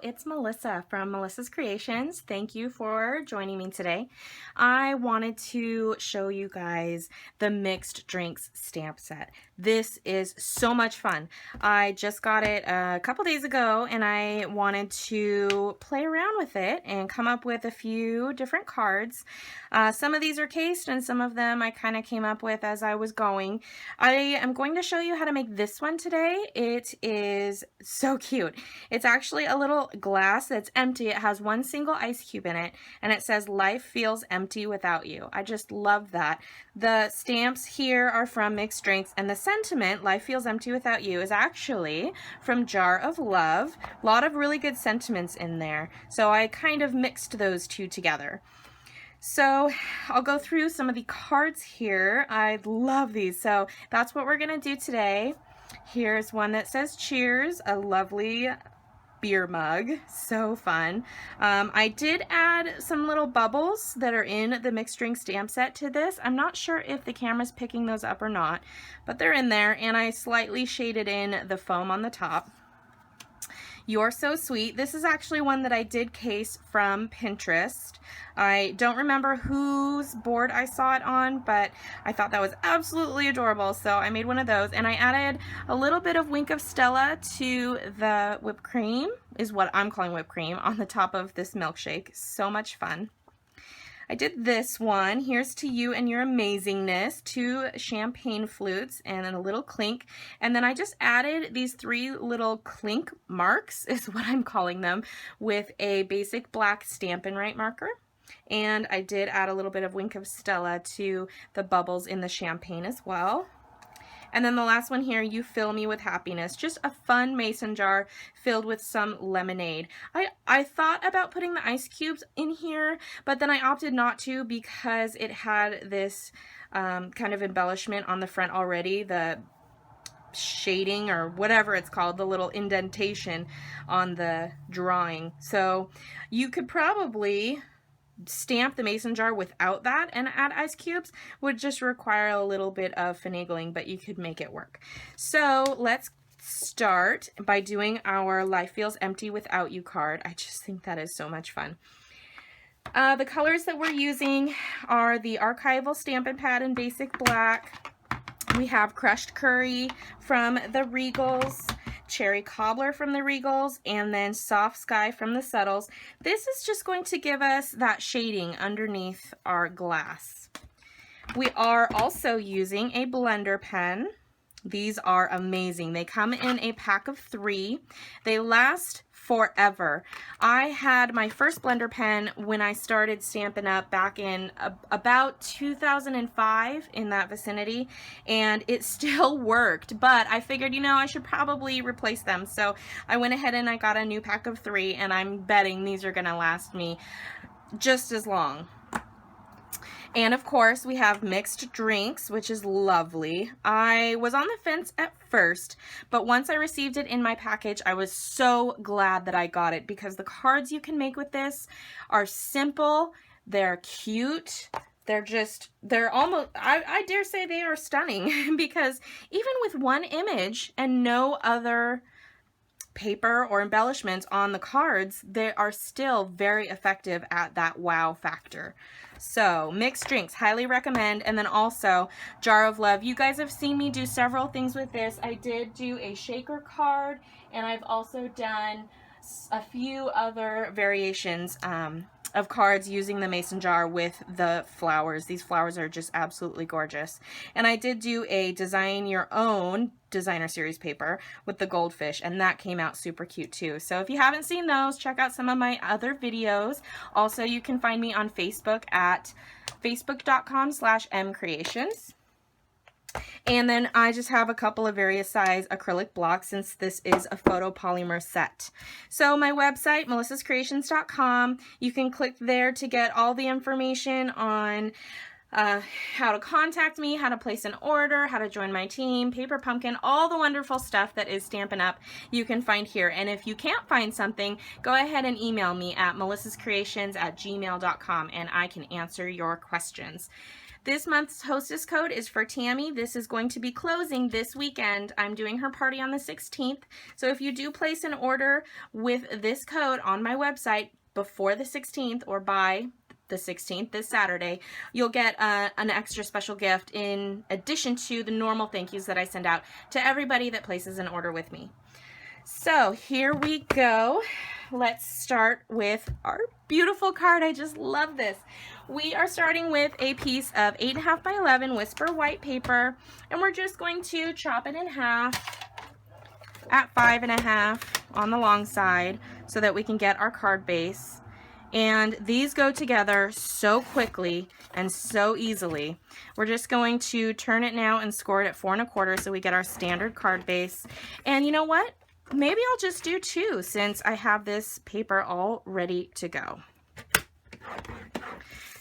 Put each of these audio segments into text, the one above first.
it's Melissa from Melissa's Creations. Thank you for joining me today. I wanted to show you guys the mixed drinks stamp set. This is so much fun. I just got it a couple days ago and I wanted to play around with it and come up with a few different cards. Some of these are cased and some of them I kind of came up with as I was going. I am going to show you how to make this one today. It is so cute. It's actually a little glass that's empty. It has one single ice cube in it and it says life feels empty without you. I just love that. The stamps here are from Mixed Drinks and the sentiment life feels empty without you is actually from Jar of Love. A lot of really good sentiments in there. So I kind of mixed those two together. So I'll go through some of the cards here. I love these. So that's what we're going to do today. Here's one that says cheers, a lovely beer mug. So fun. I did add some little bubbles that are in the mixed drink stamp set to this. I'm not sure if the camera's picking those up or not, but they're in there, and I slightly shaded in the foam on the top. You're So Sweet. This is actually one that I did case from Pinterest. I don't remember whose board I saw it on, but I thought that was absolutely adorable, so I made one of those. And I added a little bit of Wink of Stella to the whipped cream, is what I'm calling whipped cream, on the top of this milkshake. So much fun. I did this one, Here's to You and Your Amazingness, 2 champagne flutes and then a little clink. And then I just added these 3 little clink marks, is what I'm calling them, with a basic black Stampin' Right marker. And I did add a little bit of Wink of Stella to the bubbles in the champagne as well. And then the last one here, You Fill Me With Happiness, just a fun mason jar filled with some lemonade. I thought about putting the ice cubes in here, but then I opted not to because it had this kind of embellishment on the front already, the shading or whatever it's called, the little indentation on the drawing. So you could probably stamp the mason jar without that and add ice cubes. Would just require a little bit of finagling, but you could make it work. So let's start by doing our Life Feels Empty Without You card. I just think that is so much fun. The colors that we're using are the Archival Stampin' Pad in Basic Black. We have Crushed Curry from the Regals, Cherry Cobbler from the Regals, and then Soft Sky from the Settles. This is just going to give us that shading underneath our glass. We are also using a blender pen. These are amazing. They come in a pack of 3. They last forever. I had my first blender pen when I started Stampin' Up! Back in about 2005, in that vicinity, and it still worked, but I figured, you know, I should probably replace them. So I went ahead and I got a new pack of 3, and I'm betting these are gonna last me just as long. And of course we have Mixed Drinks, which is lovely. I was on the fence at first, but once I received it in my package, I was so glad that I got it because the cards you can make with this are simple, they're cute, they're almost, I dare say they are stunning because even with one image and no other paper or embellishments on the cards, they are still very effective at that wow factor. So Mixed Drinks, highly recommend. And then also Jar of Love. You guys have seen me do several things with this. I did do a shaker card, and I've also done a few other variations of cards using the mason jar with the flowers. These flowers are just absolutely gorgeous. And I did do a design your own designer series paper with the goldfish, and that came out super cute too. So if you haven't seen those, check out some of my other videos. Also, you can find me on Facebook at facebook.com/mcreations. And then I just have a couple of various size acrylic blocks since this is a photopolymer set. So my website, melissascreations.com, you can click there to get all the information on how to contact me, how to place an order, how to join my team, Paper Pumpkin, all the wonderful stuff that is Stampin' Up! You can find here. And if you can't find something, go ahead and email me at melissascreations@gmail.com and I can answer your questions. This month's hostess code is for Tammy. This is going to be closing this weekend. I'm doing her party on the 16th. So if you do place an order with this code on my website before the 16th or by the 16th, this Saturday, you'll get an extra special gift in addition to the normal thank yous that I send out to everybody that places an order with me. So here we go. Let's start with our beautiful card. I just love this. We are starting with a piece of 8.5 by 11 Whisper white paper, and we're just going to chop it in half at 5.5 on the long side so that we can get our card base. And these go together so quickly and so easily. We're just going to turn it now and score it at 4 1/4 so we get our standard card base. And you know what? Maybe I'll just do 2 since I have this paper all ready to go.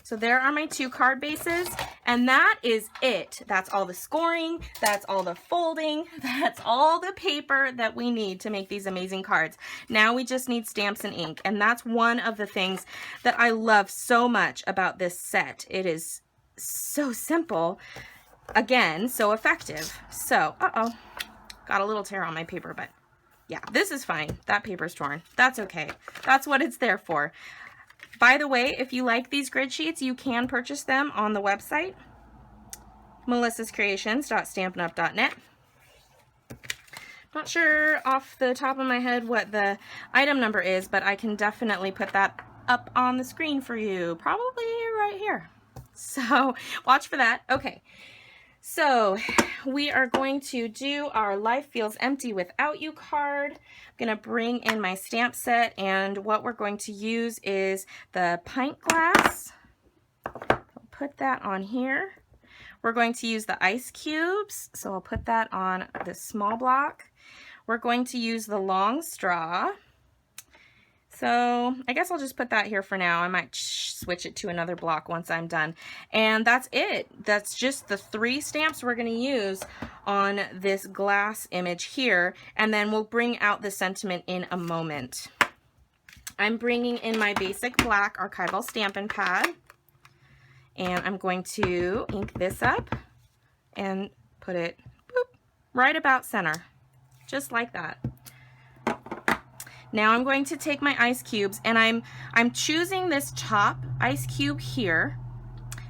So there are my 2 card bases, and that is it. That's all the scoring, that's all the folding, that's all the paper that we need to make these amazing cards. Now we just need stamps and ink, and that's one of the things that I love so much about this set. It is so simple, again, so effective. So, got a little tear on my paper, but yeah, this is fine. That paper's torn. That's okay. That's what it's there for. By the way, if you like these grid sheets, you can purchase them on the website, melissascreations.stampinup.net. Not sure off the top of my head what the item number is, but I can definitely put that up on the screen for you, probably right here. So watch for that. Okay, so we are going to do our Life Feels Empty Without You card. I'm going to bring in my stamp set, and what we're going to use is the pint glass. I'll put that on here. We're going to use the ice cubes, so I'll put that on this small block. We're going to use the long straw. So I guess I'll just put that here for now. I might switch it to another block once I'm done. And that's it. That's just the 3 stamps we're going to use on this glass image here. And then we'll bring out the sentiment in a moment. I'm bringing in my basic black archival Stampin' pad. And I'm going to ink this up and put it right about center. Just like that. Now I'm going to take my ice cubes, and I'm choosing this top ice cube here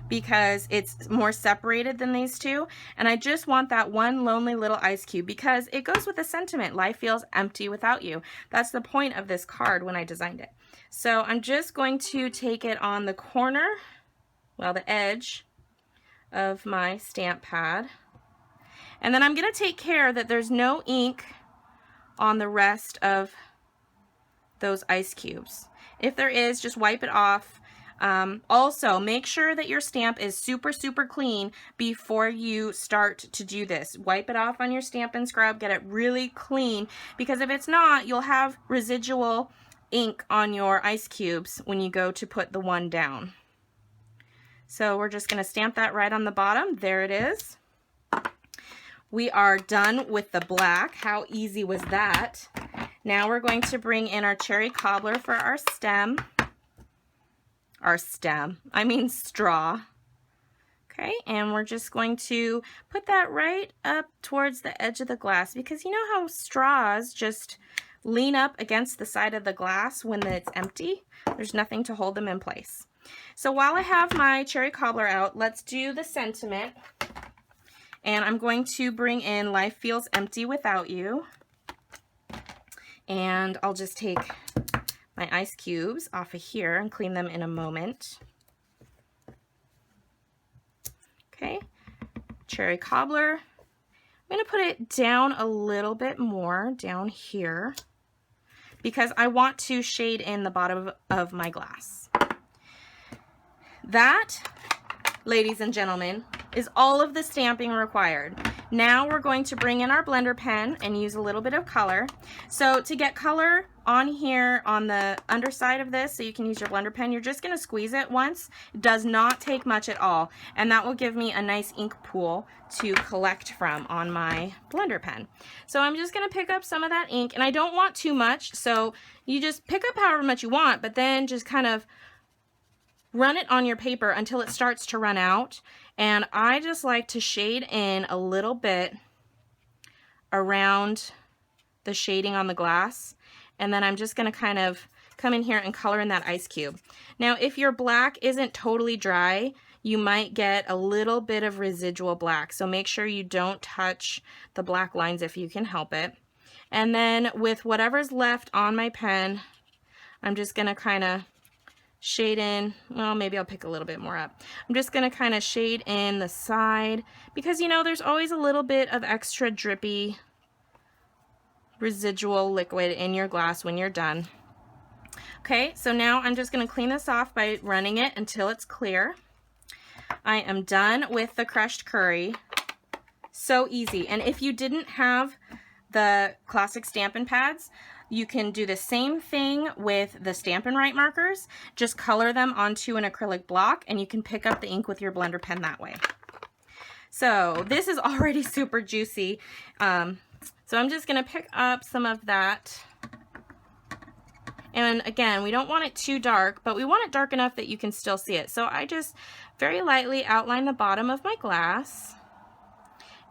because it's more separated than these 2, and I just want that one lonely little ice cube because it goes with the sentiment, life feels empty without you. That's the point of this card when I designed it. So I'm just going to take it on the corner, well, the edge of my stamp pad, and then I'm going to take care that there's no ink on the rest of those ice cubes. If there is, just wipe it off. Also, make sure that your stamp is super clean before you start to do this. Wipe it off on your Stampin' scrub, get it really clean, because if it's not, you'll have residual ink on your ice cubes when you go to put the one down. So we're just going to stamp that right on the bottom. There it is. We are done with the black. How easy was that? Now we're going to bring in our cherry cobbler for our stem. I mean straw. Okay, and we're just going to put that right up towards the edge of the glass, because you know how straws just lean up against the side of the glass when it's empty? There's nothing to hold them in place. So while I have my cherry cobbler out, let's do the sentiment. And I'm going to bring in Life Feels Empty Without You. And I'll just take my ice cubes off of here and clean them in a moment. Okay, cherry cobbler. I'm going to put it down a little bit more down here because I want to shade in the bottom of my glass. That, ladies and gentlemen, is all of the stamping required. Now we're going to bring in our blender pen and use a little bit of color. So to get color on here on the underside of this, so you can use your blender pen, you're just going to squeeze it once. It does not take much at all, and that will give me a nice ink pool to collect from on my blender pen. So I'm just going to pick up some of that ink, and I don't want too much, so you just pick up however much you want, but then just kind of run it on your paper until it starts to run out, And I just like to shade in a little bit around the shading on the glass. And then I'm just gonna kind of come in here and color in that ice cube. Now, if your black isn't totally dry, you might get a little bit of residual black. So make sure you don't touch the black lines if you can help it. And then with whatever's left on my pen, I'm just gonna kind of shade in, well, maybe I'll pick a little bit more up. I'm just gonna kind of shade in the side because, you know, there's always a little bit of extra drippy residual liquid in your glass when you're done. Okay, so now I'm just gonna clean this off by running it until it's clear. I am done with the crushed curry. So easy. And if you didn't have the classic Stampin' pads, you can do the same thing with the Stampin' Write markers. Just color them onto an acrylic block and you can pick up the ink with your blender pen that way. So this is already super juicy. So I'm just gonna pick up some of that. And again, we don't want it too dark, but we want it dark enough that you can still see it. So I just very lightly outline the bottom of my glass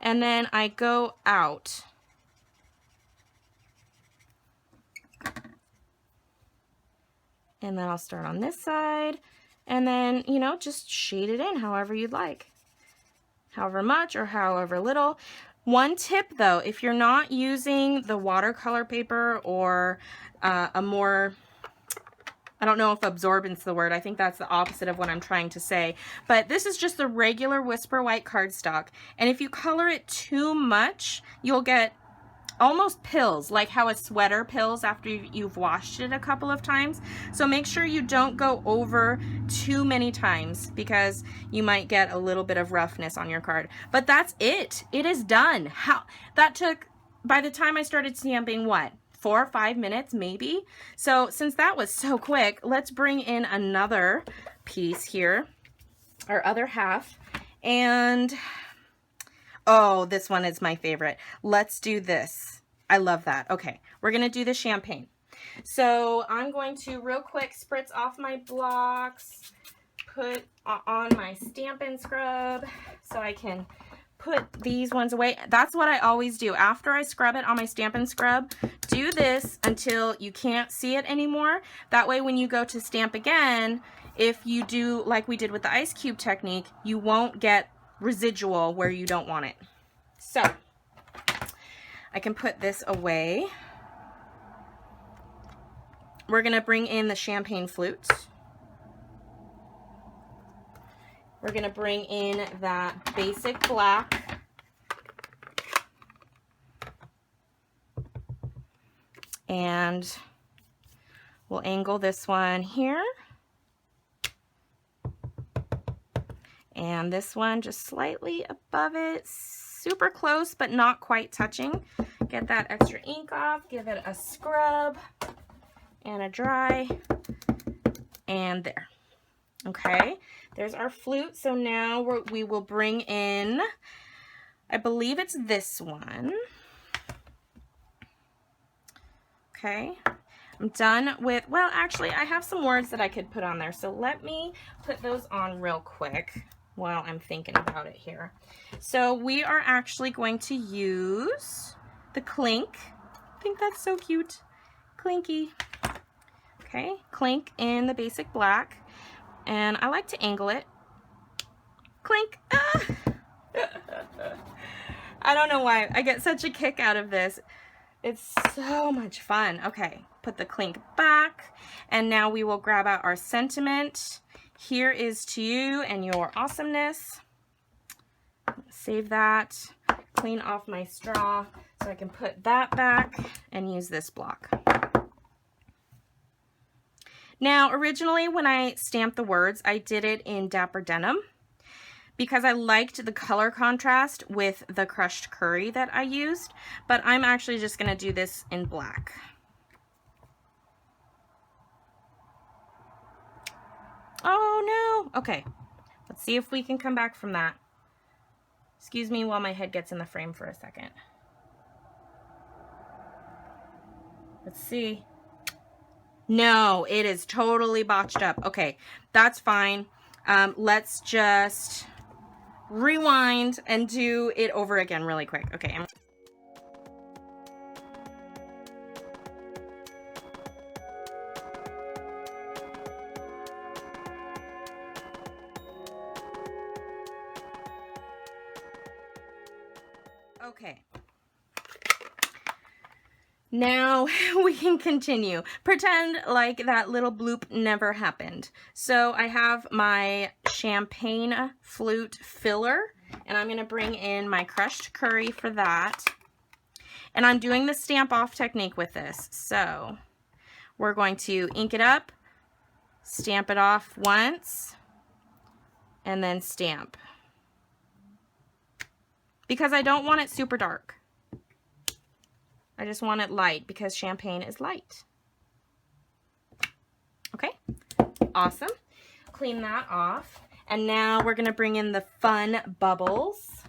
and then I go out. And then I'll start on this side and then, you know, just shade it in however you'd like, however much or however little. One tip though, if you're not using the watercolor paper or a more, I don't know if absorbent's the word, I think that's the opposite of what I'm trying to say, but this is just the regular Whisper White cardstock. And if you color it too much, you'll get almost pills, like how a sweater pills after you've washed it a couple of times. So make sure you don't go over too many times because you might get a little bit of roughness on your card. But that's it. It is done. How that took, by the time I started stamping, what, 4 or 5 minutes maybe? So since that was so quick, let's bring in another piece here, our other half. And oh, this one is my favorite. Let's do this. I love that. Okay, we're gonna do the champagne. So I'm going to real quick spritz off my blocks, put on my Stampin' scrub so I can put these ones away. That's what I always do. After I scrub it on my Stampin' scrub, do this until you can't see it anymore. That way when you go to stamp again, if you do like we did with the ice cube technique, you won't get residual where you don't want it. So I can put this away. We're gonna bring in the champagne flute. We're gonna bring in that basic black. And we'll angle this one here. And this one just slightly above it, super close, but not quite touching. Get that extra ink off, give it a scrub and a dry, and there. Okay, there's our flute. So now we will bring in, I believe it's this one. Okay, I'm done with, well, actually, I have some words that I could put on there. So let me put those on real quick while I'm thinking about it here. So we are actually going to use the clink. I think that's so cute. Clinky. Okay, clink in the basic black. And I like to angle it. Clink. Ah! I don't know why. I get such a kick out of this. It's so much fun. Okay, put the clink back. And now we will grab out our sentiment. Here is to you and your awesomeness. Save that. Clean off my straw so I can put that back and use this block. Now, originally when I stamped the words, I did it in Dapper Denim because I liked the color contrast with the crushed curry that I used, but I'm actually just gonna do this in black. Oh no, okay. Let's see if we can come back from that. Excuse me while my head gets in the frame for a second. Let's see. No, it is totally botched up. Okay, that's fine. Let's just rewind and do it over again really quick. Okay. Okay. Now we can continue. Pretend like that little bloop never happened. So I have my champagne flute filler, and I'm going to bring in my crushed curry for that. And I'm doing the stamp off technique with this. So we're going to ink it up, stamp it off once, and then stamp. Because I don't want it super dark. I just want it light because champagne is light. Okay, awesome. Clean that off. And now we're gonna bring in the fun bubbles.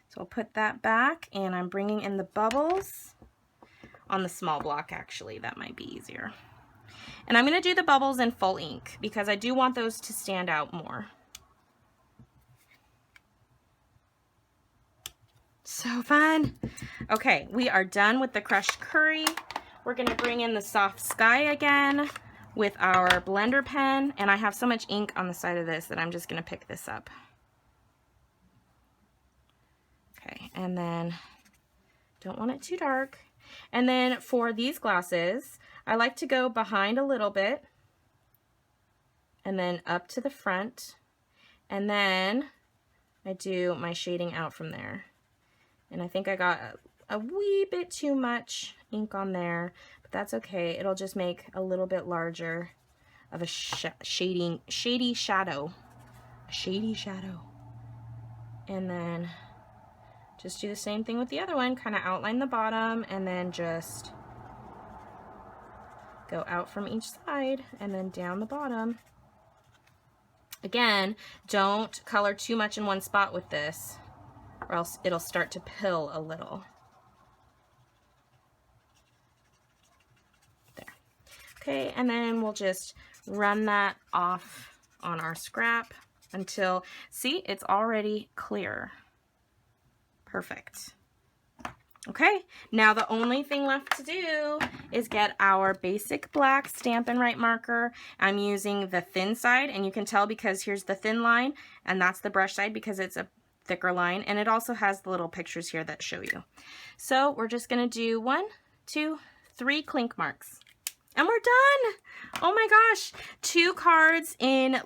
So I'll put that back, and I'm bringing in the bubbles on the small block, actually. That might be easier. And I'm gonna do the bubbles in full ink because I do want those to stand out more. So fun. Okay, we are done with the crushed curry. We're gonna bring in the soft sky again with our blender pen, and I have so much ink on the side of this that I'm just gonna pick this up. Okay, and then don't want it too dark. And then for these glasses, I like to go behind a little bit and then up to the front, and then I do my shading out from there. And I think I got a wee bit too much ink on there, but that's okay. It'll just make a little bit larger of a shady shadow. A shady shadow. And then just do the same thing with the other one. Kind of outline the bottom and then just go out from each side and then down the bottom. Again, don't color too much in one spot with this, or else it'll start to pill a little. There. Okay, and then we'll just run that off on our scrap until, see, it's already clear. Perfect. Okay, now the only thing left to do is get our basic black Stampin' Write marker. I'm using the thin side, and you can tell because here's the thin line, and that's the brush side because it's a thicker line, and it also has the little pictures here that show you. So we're just gonna do 1, 2, 3 clink marks, and we're done. Oh my gosh, 2 cards in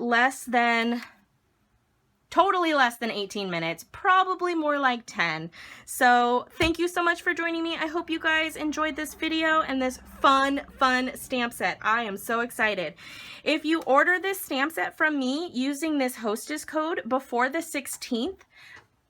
totally less than 18 minutes, probably more like 10. So thank you so much for joining me. I hope you guys enjoyed this video and this fun stamp set. I am so excited. If you order this stamp set from me using this hostess code before the 16th,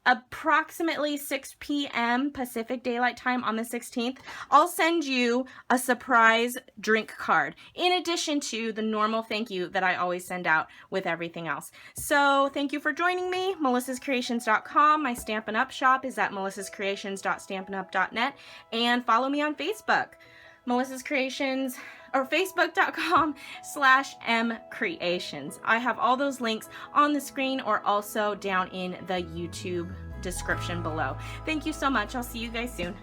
approximately 6 p.m. Pacific Daylight Time on the 16th, I'll send you a surprise drink card in addition to the normal thank you that I always send out with everything else. So thank you for joining me. melissascreations.com. My Stampin' Up shop is at melissascreations.stampinup.net, and follow me on Facebook. Melissa's Creations, or facebook.com/mcreations. I have all those links on the screen or also down in the YouTube description below. Thank you so much. I'll see you guys soon.